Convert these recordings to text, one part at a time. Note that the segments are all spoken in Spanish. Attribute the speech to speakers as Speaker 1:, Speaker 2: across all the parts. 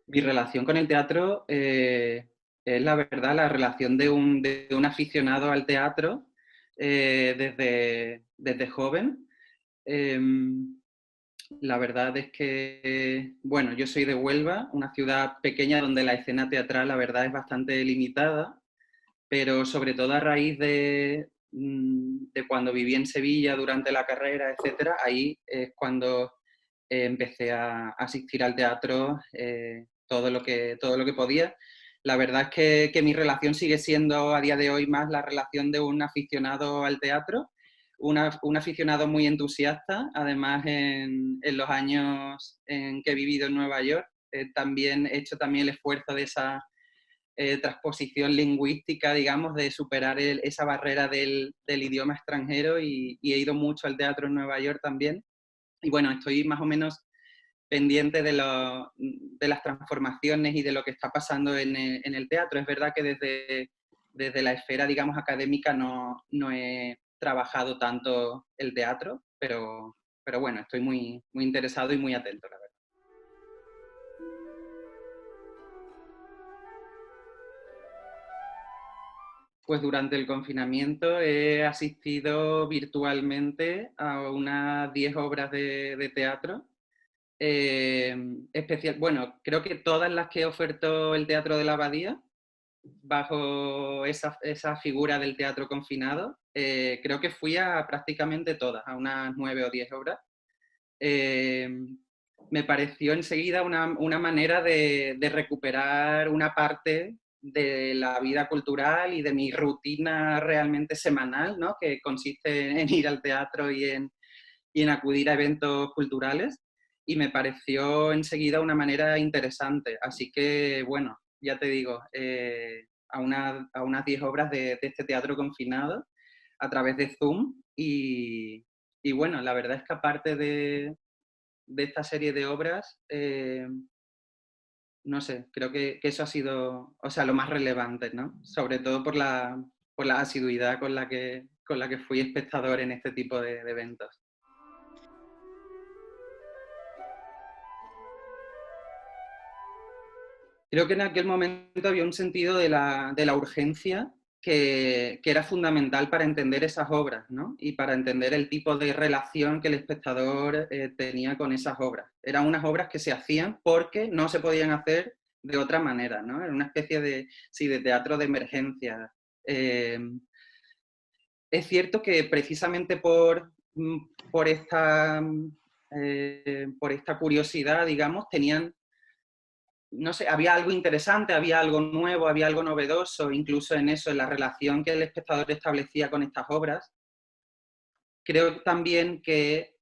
Speaker 1: Mi relación con el teatro es, la verdad, la relación de un aficionado al teatro desde joven. Em, la verdad es que, bueno, yo soy de Huelva, una ciudad pequeña donde la escena teatral, la verdad, es bastante limitada, pero sobre todo a raíz de cuando viví en Sevilla durante la carrera, etcétera, ahí es cuando empecé a asistir al teatro todo lo que podía. La verdad es que mi relación sigue siendo a día de hoy más la relación de un aficionado al teatro, un aficionado muy entusiasta. Además, en los años en que he vivido en Nueva York, también he hecho también el esfuerzo de esa transposición lingüística, digamos, de superar esa barrera del idioma extranjero, y he ido mucho al teatro en Nueva York también. Y bueno, estoy más o menos pendiente de las transformaciones y de lo que está pasando en el teatro. Es verdad que desde la esfera, digamos, académica no he trabajado tanto el teatro, pero bueno, estoy muy, muy interesado y muy atento, la verdad. Pues durante el confinamiento he asistido virtualmente a unas 10 obras de teatro. Bueno, creo que todas las que ofertó el Teatro de la Abadía, bajo esa figura del teatro confinado, creo que fui a prácticamente todas, a unas 9 o 10 obras. Eh, Me pareció enseguida una manera de recuperar una parte de la vida cultural y de mi rutina realmente semanal, ¿no? Que consiste en ir al teatro y en acudir a eventos culturales, y me pareció enseguida una manera interesante. Así que, bueno, ya te digo, a unas 10 obras de este teatro confinado a través de Zoom, y bueno, la verdad es que aparte de esta serie de obras, no sé, creo que eso ha sido, o sea, lo más relevante, ¿no? Sobre todo por la asiduidad con la que fui espectador en este tipo de eventos. Creo que en aquel momento había un sentido de la urgencia que era fundamental para entender esas obras, ¿no? Y para entender el tipo de relación que el espectador tenía con esas obras. Eran unas obras que se hacían porque no se podían hacer de otra manera, ¿no? Era una especie de, sí, de teatro de emergencia. Eh, es cierto que precisamente por esta curiosidad, digamos, tenían, no sé, había algo interesante, había algo nuevo, había algo novedoso, incluso en eso, en la relación que el espectador establecía con estas obras. Creo también que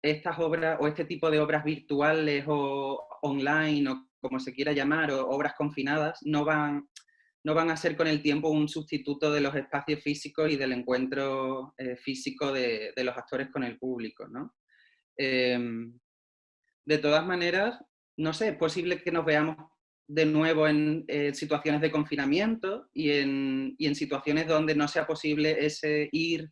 Speaker 1: estas obras, o este tipo de obras virtuales o online, o como se quiera llamar, o obras confinadas, no van a ser con el tiempo un sustituto de los espacios físicos y del encuentro físico de los actores con el público, ¿no? De todas maneras, no sé, es posible que nos veamos de nuevo en situaciones de confinamiento y en situaciones donde no sea posible ese ir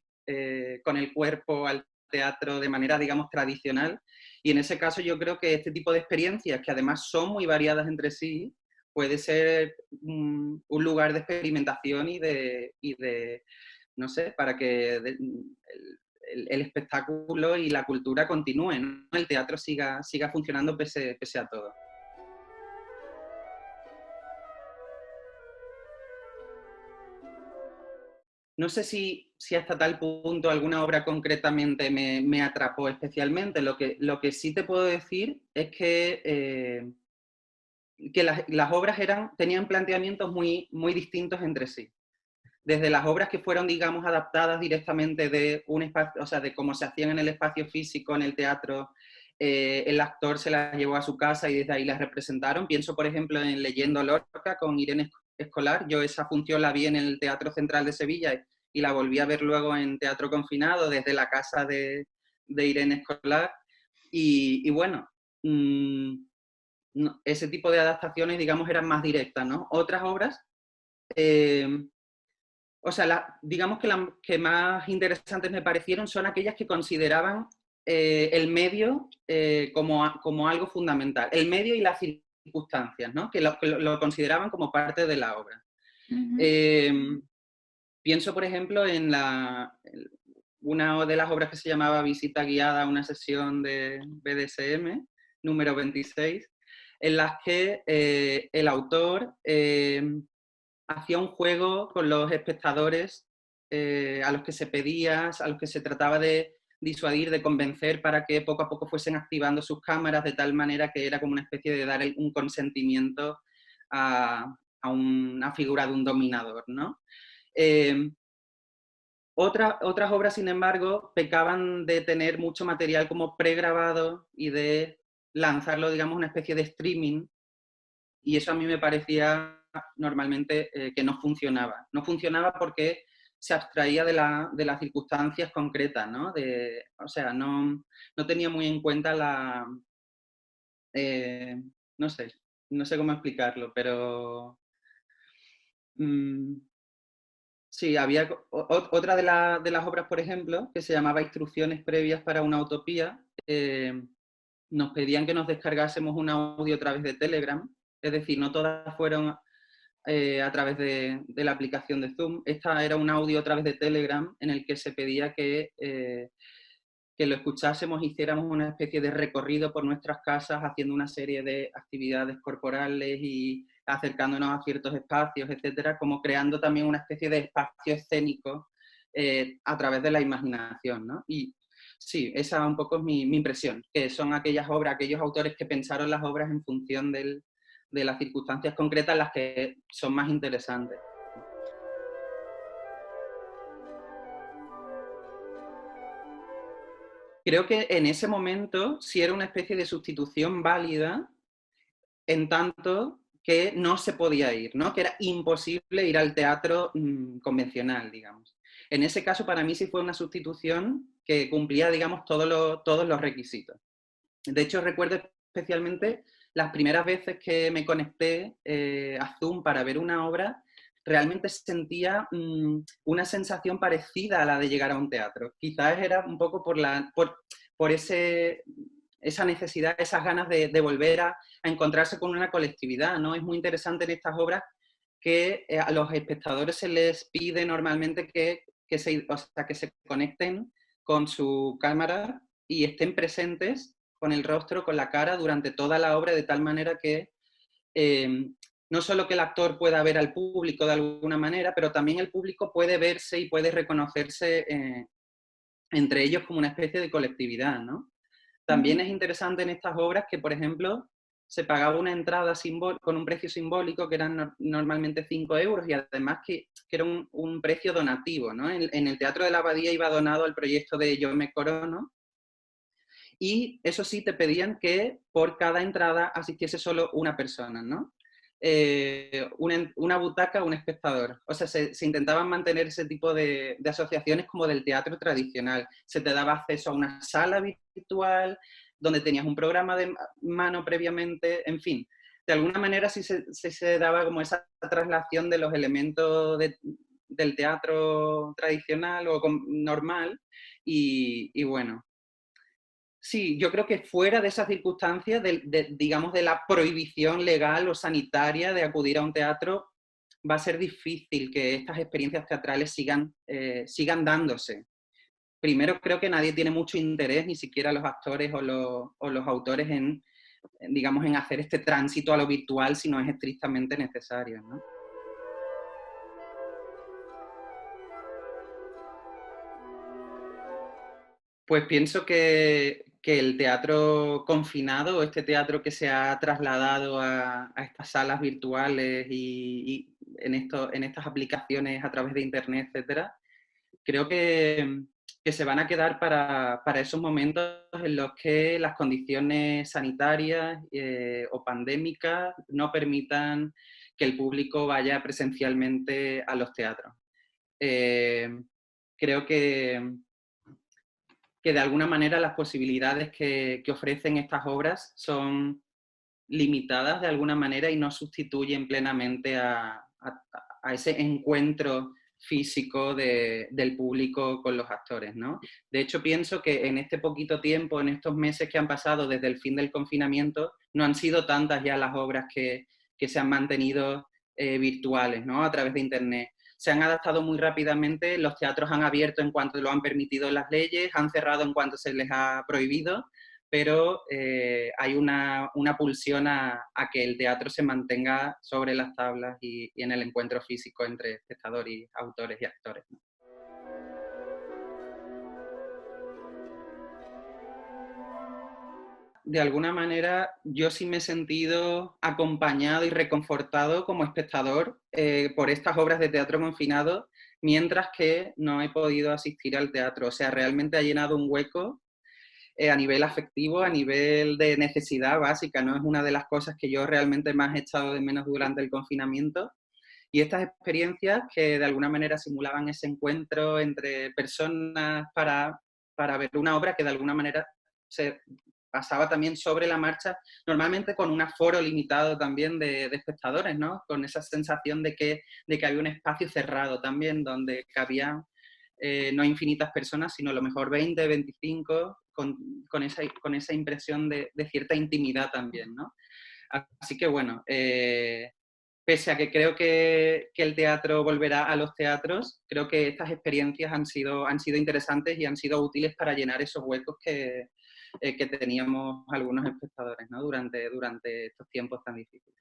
Speaker 1: con el cuerpo al teatro de manera, digamos, tradicional. Y en ese caso yo creo que este tipo de experiencias, que además son muy variadas entre sí, puede ser un lugar de experimentación y de no sé, para que el espectáculo y la cultura continúen, ¿no? El teatro siga funcionando pese a todo. No sé si hasta tal punto alguna obra concretamente me atrapó especialmente. Lo que sí te puedo decir es que las obras tenían planteamientos muy, muy distintos entre sí. Desde las obras que fueron, digamos, adaptadas directamente de un espacio, o sea, de cómo se hacían en el espacio físico, en el teatro, el actor se las llevó a su casa y desde ahí las representaron. Pienso, por ejemplo, en Leyendo Lorca con Irene Escolar. Yo esa función la vi en el Teatro Central de Sevilla y la volví a ver luego en Teatro Confinado desde la casa de Irene Escolar. Y bueno, mmm, no, ese tipo de adaptaciones, digamos, eran más directas, ¿no? Otras obras, eh, o sea, digamos que las que más interesantes me parecieron son aquellas que consideraban el medio como algo fundamental. El medio y la circunstancias, ¿no? Que lo consideraban como parte de la obra.
Speaker 2: Ujú.
Speaker 1: Pienso, por ejemplo, en una de las obras que se llamaba Visita guiada a una sesión de BDSM, número 26, en las que el autor hacía un juego con los espectadores a los que se pedía, a los que se trataba de disuadir, de convencer para que poco a poco fuesen activando sus cámaras de tal manera que era como una especie de dar un consentimiento a una figura de un dominador, ¿no? Eh, otras obras, sin embargo, pecaban de tener mucho material como pregrabado y de lanzarlo, digamos, una especie de streaming, y eso a mí me parecía normalmente que no funcionaba. No funcionaba porque se abstraía de las circunstancias concretas, ¿no? O sea, no tenía muy en cuenta eh, no sé, no sé cómo explicarlo, pero mm, sí, había otra de las obras, por ejemplo, que se llamaba Instrucciones previas para una utopía. Nos pedían que nos descargásemos un audio a través de Telegram, es decir, no todas fueron a través de la aplicación de Zoom. Esta era un audio a través de Telegram en el que se pedía que lo escuchásemos, hiciéramos una especie de recorrido por nuestras casas haciendo una serie de actividades corporales y acercándonos a ciertos espacios, etcétera, como creando también una especie de espacio escénico a través de la imaginación, ¿no? Y sí, esa un poco es mi impresión, que son aquellas obras, aquellos autores que pensaron las obras en función de las circunstancias concretas las que son más interesantes. Creo que en ese momento sí era una especie de sustitución válida, en tanto que no se podía ir, ¿no? Que era imposible ir al teatro convencional, digamos. En ese caso, para mí sí fue una sustitución que cumplía, digamos, todos los requisitos. De hecho, recuerdo especialmente las primeras veces que me conecté a Zoom para ver una obra, realmente sentía una sensación parecida a la de llegar a un teatro. Quizás era un poco por esa necesidad, esas ganas de volver a encontrarse con una colectividad, ¿no? Es muy interesante en estas obras que a los espectadores se les pide normalmente o sea, que se conecten con su cámara y estén presentes con el rostro, con la cara durante toda la obra, de tal manera que eh, no solo que el actor pueda ver al público de alguna manera, pero también el público puede verse y puede reconocerse entre ellos como una especie de colectividad, ¿no? También
Speaker 2: Ujú.
Speaker 1: es interesante en estas obras que, por ejemplo, se pagaba una entrada con un precio simbólico que eran normalmente 5 euros y además que era un precio donativo, ¿no? En el Teatro de la Abadía iba donado al proyecto de Yo me corono, y eso sí, te pedían que por cada entrada asistiese solo una persona, ¿no? Una butaca, un espectador. O sea, se intentaban mantener ese tipo de asociaciones como del teatro tradicional. Se te daba acceso a una sala virtual donde tenías un programa de mano previamente, en fin. De alguna manera sí se daba como esa traslación de los elementos del teatro tradicional o normal y bueno, sí, yo creo que fuera de esas circunstancias, digamos, de la prohibición legal o sanitaria de acudir a un teatro, va a ser difícil que estas experiencias teatrales sigan dándose. Primero, creo que nadie tiene mucho interés, ni siquiera los actores o los autores, digamos, en hacer este tránsito a lo virtual si no es estrictamente necesario, ¿no? Pues pienso que el teatro confinado, este teatro que se ha trasladado a estas salas virtuales y en estas aplicaciones a través de Internet, etcétera, creo que se van a quedar para esos momentos en los que las condiciones sanitarias o pandémicas no permitan que el público vaya presencialmente a los teatros. Eh, Creo que de alguna manera las posibilidades que ofrecen estas obras son limitadas de alguna manera y no sustituyen plenamente a ese encuentro físico del público con los actores, ¿no? De hecho, pienso que en este poquito tiempo, en estos meses que han pasado desde el fin del confinamiento, no han sido tantas ya las obras que se han mantenido virtuales, ¿no? A través de Internet. Se han adaptado muy rápidamente, los teatros han abierto en cuanto lo han permitido las leyes, han cerrado en cuanto se les ha prohibido, pero hay una pulsión a que el teatro se mantenga sobre las tablas y en el encuentro físico entre espectadores y autores y actores, ¿no? De alguna manera, yo sí me he sentido acompañado y reconfortado como espectador por estas obras de teatro confinado, mientras que no he podido asistir al teatro. O sea, realmente ha llenado un hueco a nivel afectivo, a nivel de necesidad básica, ¿no? Es una de las cosas que yo realmente más he echado de menos durante el confinamiento. Y estas experiencias que de alguna manera simulaban ese encuentro entre personas para ver una obra que de alguna manera se pasaba también sobre la marcha, normalmente con un aforo limitado también de espectadores, ¿no? Con esa sensación de que había un espacio cerrado también, donde cabían no infinitas personas, sino a lo mejor 20, 25, con esa impresión de cierta intimidad también, ¿no? Así que bueno, pese a que creo que el teatro volverá a los teatros, creo que estas experiencias han sido interesantes y han sido útiles para llenar esos huecos que teníamos algunos espectadores, ¿no? Durante estos tiempos tan difíciles.